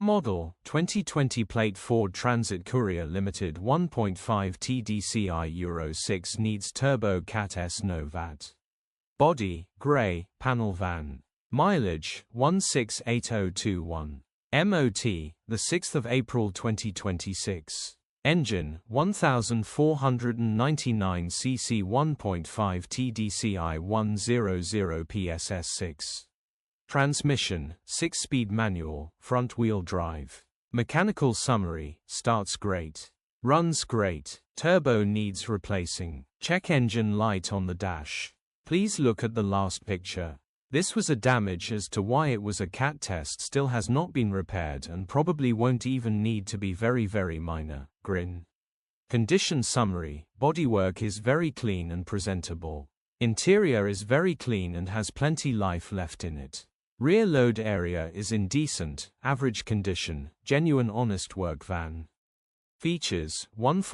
Model 2020 Plate Ford Transit Courier Limited 1.5 TDCi Euro 6 needs turbo Cat S no VAT. Body grey, panel van. Mileage 168,021. MOT the 6th of April 2026. Engine 1499 cc 1.5 TDCi 100 PSS6. Transmission 6-speed manual, front-wheel drive. Mechanical summary: starts great, runs great, turbo needs replacing. Check engine light on the dash. Please look at the last picture. This was a damage. As to why it was a CAT test still has not been repaired and probably won't even need to be. Very minor. Grin. Condition summary: bodywork is very clean and presentable. Interior is very clean and has plenty life left in it. Rear load area is in decent, average condition, genuine honest work van. Features: 1.4